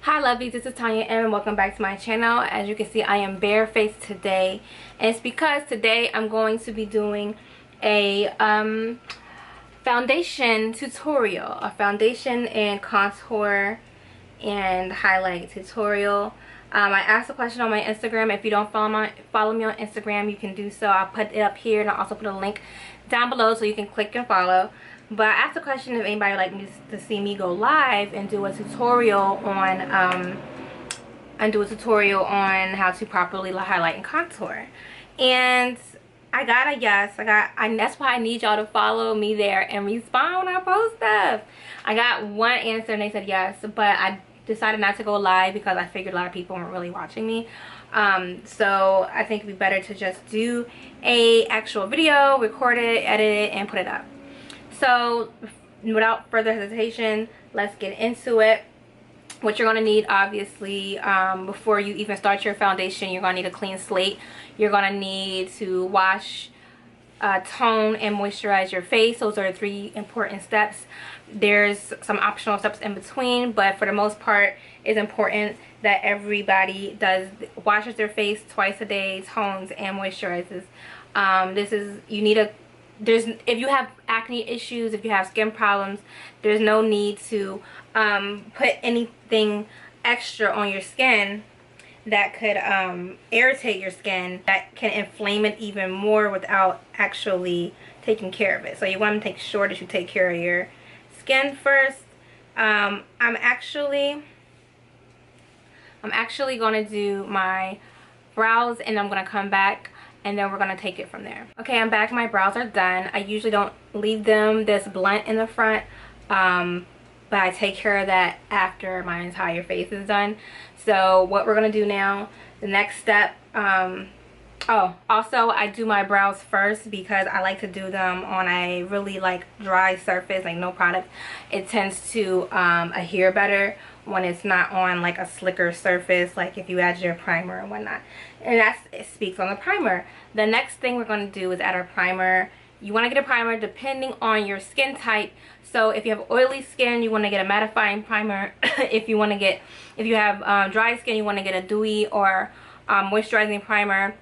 Hi lovies, this is Tanya and welcome back to my channel. As you can see, I am barefaced today, and it's because today I'm going to be doing a foundation tutorial, a foundation and contour and highlight tutorial. I asked a question on my Instagram. If you don't follow me on Instagram, you can do so. I'll put it up here, and I'll also put a link down below so you can click and follow. But I asked a question if anybody would like me to see me go live and do a tutorial on how to properly highlight and contour. And I got a yes. That's why I need y'all to follow me there and respond when I post stuff. I got one answer and they said yes, but I decided not to go live because I figured a lot of people weren't really watching me. So I think it'd be better to just do a actual video, record it, edit it, and put it up. So without further hesitation, let's get into it. What you're going to need, obviously, before you even start your foundation, you're going to need a clean slate. You're going to need to wash, tone, and moisturize your face. Those are the three important steps. There's some optional steps in between, but for the most part, it's important that everybody washes their face twice a day, tones, and moisturizes. If you have acne issues, if you have skin problems, there's no need to put anything extra on your skin that could irritate your skin, that can inflame it even more without actually taking care of it. So you want to make sure that you take care of your skin first. I'm actually going to do my brows, and I'm going to come back and then we're going to take it from there. Okay, I'm back. My brows are done. I usually don't leave them this blunt in the front, but I take care of that after my entire face is done. So what we're going to do now, the next step, also I do my brows first because I like to do them on a really dry surface, like no product. It tends to adhere better when it's not on a slicker surface, like if you add your primer and whatnot. And it speaks on the primer. The next thing we're going to do is add our primer. You want to get a primer depending on your skin type. So if you have oily skin, you want to get a mattifying primer. If you have dry skin, you want to get a dewy or moisturizing primer.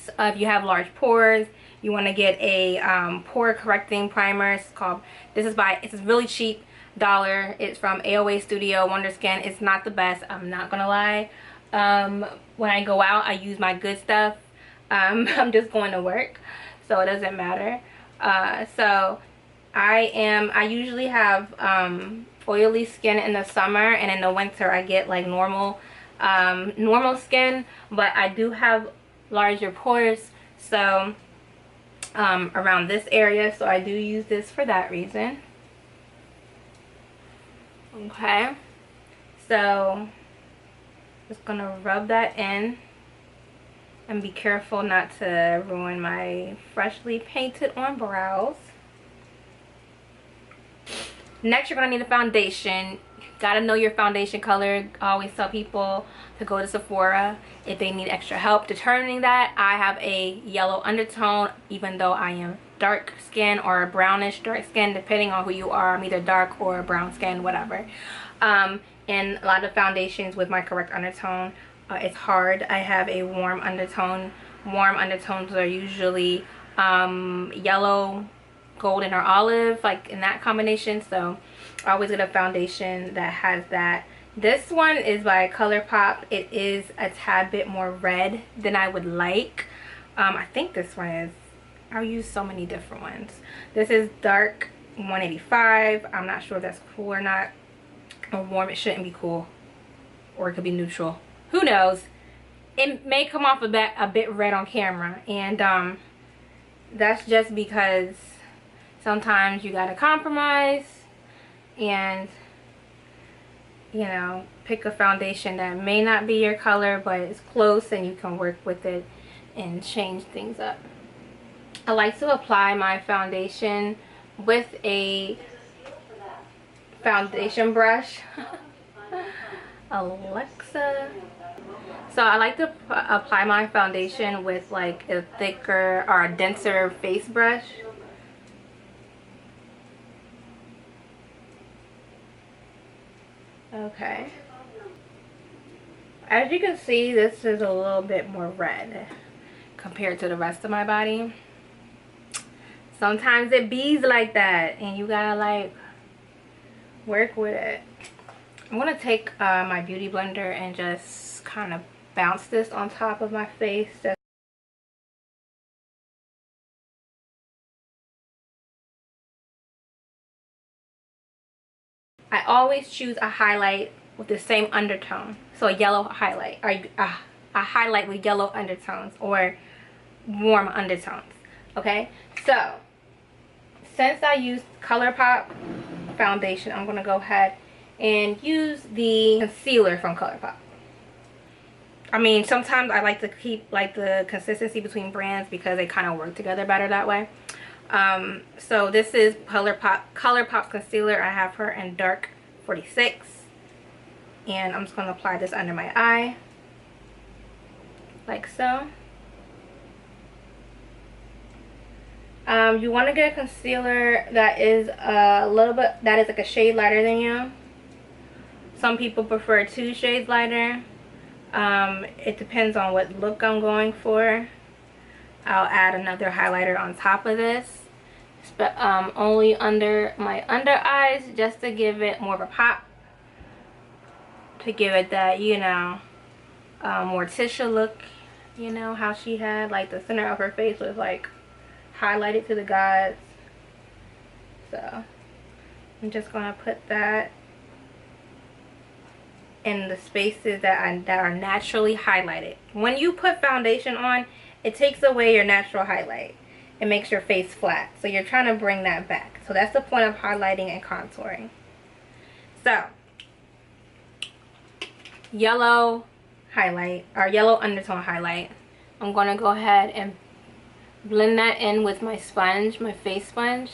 So if you have large pores, you want to get a pore correcting primer. It's really cheap. $1. It's from AOA Studio Wonder Skin. It's not the best, I'm not gonna lie. When I go out, I use my good stuff. I'm just going to work, so it doesn't matter. So I usually have oily skin in the summer, and in the winter I get normal skin, but I do have larger pores, so around this area, so I do use this for that reason. Okay, so just gonna rub that in and be careful not to ruin my freshly painted on brows. Next, you're gonna need a foundation. Gotta know your foundation color. I always tell people to go to Sephora if they need extra help determining that. I have a yellow undertone, even though I am dark skin or brownish dark skin, depending on who you are. I'm either dark or brown skin, whatever. And a lot of foundations with my correct undertone, it's hard. I have a warm undertone. Warm undertones are usually yellow, golden, or olive, in that combination. So I always get a foundation that has that. This one is by ColourPop. It is a tad bit more red than I would like. I think this one is, I'll use so many different ones. This is dark 185. I'm not sure if that's cool or not. Or warm, it shouldn't be cool. Or it could be neutral. Who knows? It may come off a bit red on camera. And that's just because sometimes you gotta compromise and, you know, pick a foundation that may not be your color, but it's close and you can work with it and change things up. I like to apply my foundation with a foundation brush. Alexa. So I like to apply my foundation with a thicker or a denser face brush. Okay. as you can see, this is a little bit more red compared to the rest of my body. Sometimes it bees like that and you gotta like work with it. I'm gonna take my beauty blender and just kind of bounce this on top of my face. I always choose a highlight with the same undertone, so a yellow highlight, or a highlight with yellow undertones or warm undertones. Okay, so since I used ColourPop foundation, I'm gonna go ahead and use the concealer from ColourPop. I mean, sometimes I like to keep like the consistency between brands because they kind of work together better that way. So this is ColourPop concealer. I have her in dark 46, and I'm just going to apply this under my eye like so. You want to get a concealer that is a little bit, that is like a shade lighter than you. Some people prefer 2 shades lighter. It depends on what look I'm going for. I'll add another highlighter on top of this, but only under my under eyes, just to give it more of a pop, to give it that, you know, Morticia look. You know how she had like the center of her face was like highlighted to the gods. So I'm just gonna put that in the spaces that are naturally highlighted. When you put foundation on, it takes away your natural highlight. It makes your face flat. So you're trying to bring that back. So that's the point of highlighting and contouring. So, yellow highlight, or yellow undertone highlight. I'm going to go ahead and blend that in with my sponge, my face sponge.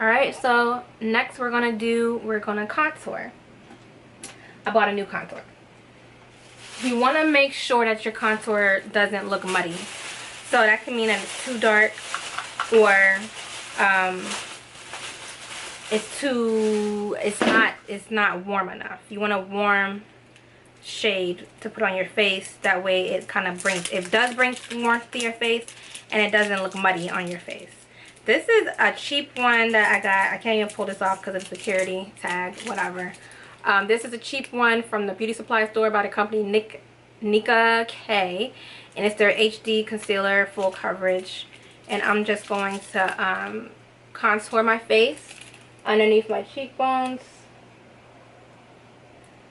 Alright, so next we're going to contour. I bought a new contour. You want to make sure that your contour doesn't look muddy. So that can mean that it's too dark, or it's not warm enough. You want a warm shade to put on your face. That way it kind of does bring warmth to your face, and it doesn't look muddy on your face. This is a cheap one that I got. I can't even pull this off because of the security tag, whatever. This is a cheap one from the beauty supply store by the company NICKA, and it's their HD concealer, full coverage. And I'm just going to contour my face underneath my cheekbones.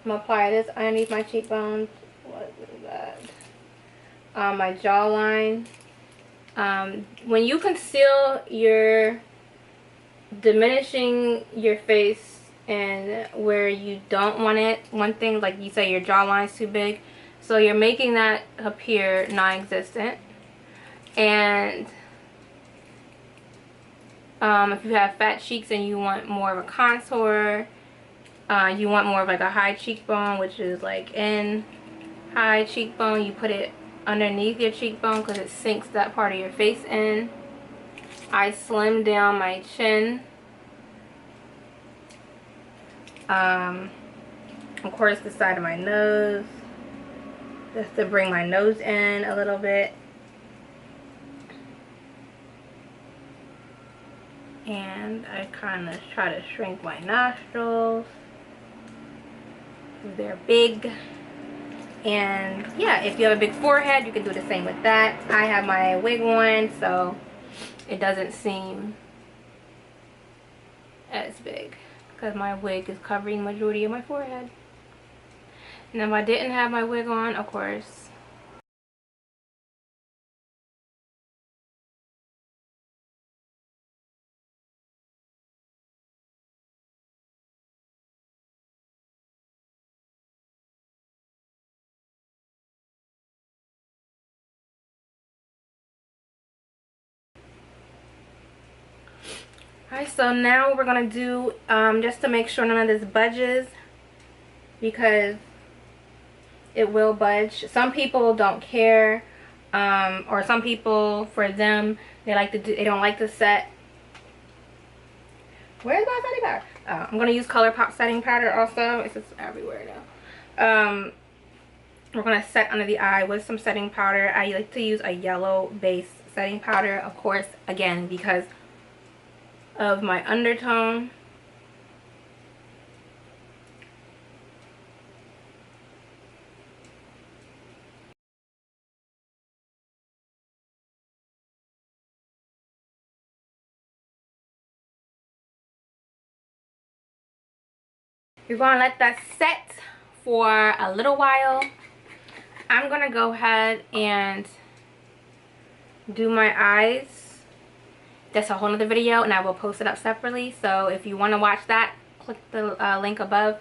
I'm gonna apply this underneath my cheekbones. What is that? My jawline. When you conceal, you're diminishing your face and where you don't want it. One thing, like you say, your jawline's too big, so you're making that appear non-existent. And if you have fat cheeks and you want more of a contour, you want more of like a high cheekbone, which is like in high cheekbone, you put it underneath your cheekbone because it sinks that part of your face in. I slim down my chin. Of course, the side of my nose, just to bring my nose in a little bit. And I kind of try to shrink my nostrils. They're big. And yeah, if you have a big forehead, you can do the same with that. I have my wig on, so it doesn't seem as big because my wig is covering the majority of my forehead. And if I didn't have my wig on, of course, alright, so now we're going to do, just to make sure none of this budges, because it will budge. Some people don't care, or some people, for them, they don't like to set. Where's my setting powder? I'm gonna use ColourPop setting powder also. It's just everywhere now. We're gonna set under the eye with some setting powder. I like to use a yellow base setting powder, of course, again, because of my undertone. You're gonna let that set for a little while. I'm gonna go ahead and do my eyes. That's a whole nother video, and I will post it up separately. So if you want to watch that, click the link above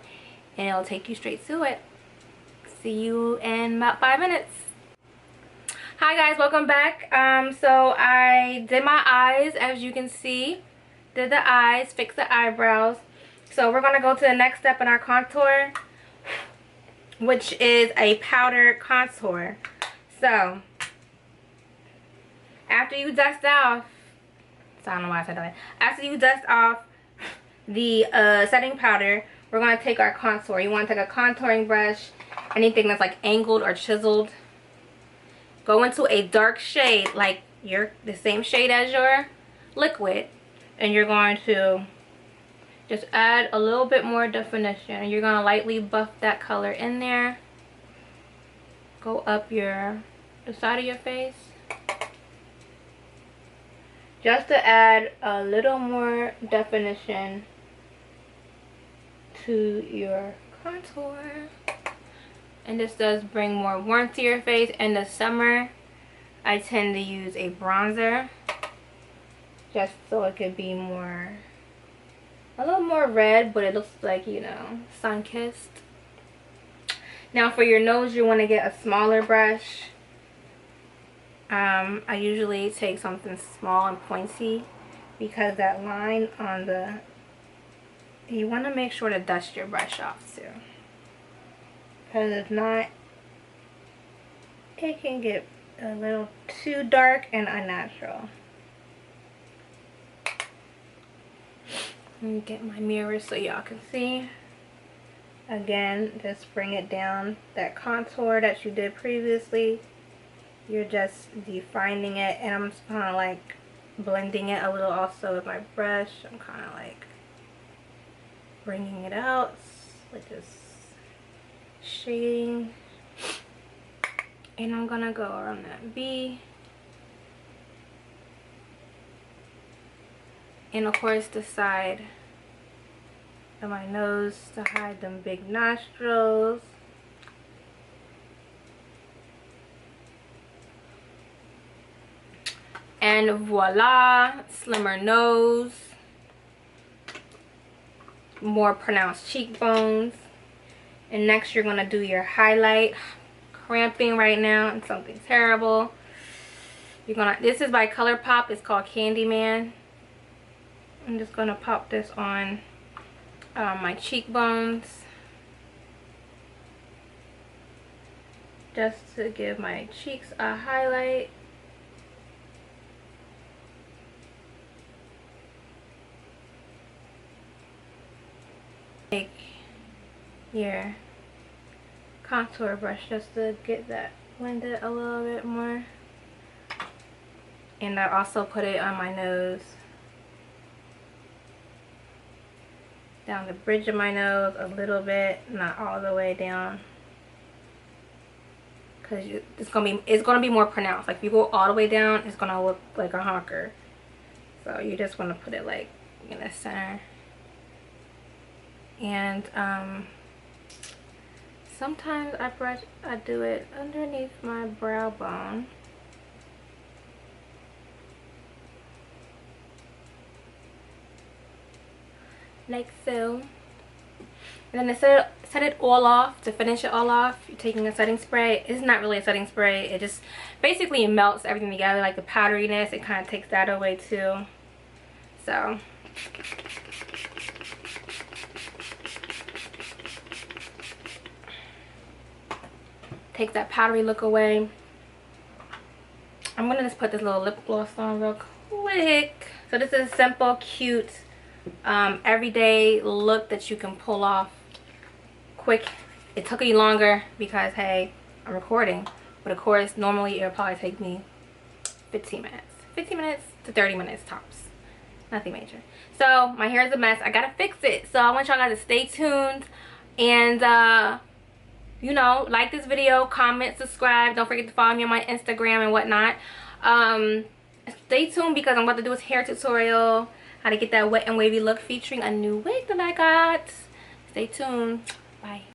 and it'll take you straight to it. See you in about 5 minutes. Hi guys, welcome back. So I did my eyes, as you can see. Did the eyes, fixed the eyebrows. So we're gonna go to the next step in our contour, which is a powder contour. So after you dust off, so I don't know why I said that. After you dust off the setting powder, we're gonna take our contour. You want to take a contouring brush, anything that's like angled or chiseled. Go into a dark shade, like the same shade as your liquid, and you're going to just add a little bit more definition. And you're gonna lightly buff that color in there. Go up the side of your face, just to add a little more definition to your contour. And this does bring more warmth to your face. In the summer, I tend to use a bronzer, just so it could be a little more red, but it looks like, you know, sun-kissed. Now for your nose, you want to get a smaller brush. I usually take something small and pointy, because that line on you want to make sure to dust your brush off too. Because if not, it can get a little too dark and unnatural. Let me get my mirror so y'all can see. Again, just bring it down. That contour that you did previously, you're just defining it, and I'm just kind of like blending it a little also with my brush. I'm kind of like bringing it out with this shading, and I'm gonna go around that V, and of course the side of my nose to hide them big nostrils. And voila, slimmer nose, more pronounced cheekbones. And next you're gonna do your highlight. Cramping right now and something terrible. This is by ColourPop, it's called Candyman. I'm just gonna pop this on my cheekbones, just to give my cheeks a highlight. Take your contour brush just to get that blended a little bit more, and I also put it on my nose, down the bridge of my nose a little bit, not all the way down, because it's gonna be more pronounced. Like if you go all the way down, it's gonna look like a honker. So you just want to put it like in the center. And sometimes I do it underneath my brow bone. Like so. And then to set it all off, to finish it all off, you're taking a setting spray. It's not really a setting spray. It just basically melts everything together, like the powderiness. It kind of takes that away too. So Takes that powdery look away. I'm gonna just put this little lip gloss on real quick. So this is a simple, cute, everyday look that you can pull off quick. It took me longer because, hey, I'm recording. But of course, normally it'll probably take me 15 minutes. 15 minutes to 30 minutes tops. Nothing major. So my hair is a mess. I gotta fix it. So I want y'all guys to stay tuned. And you know, like this video, comment, subscribe. Don't forget to follow me on my Instagram and whatnot. Stay tuned because I'm about to do a hair tutorial, how to get that wet and wavy look featuring a new wig that I got. Stay tuned. Bye.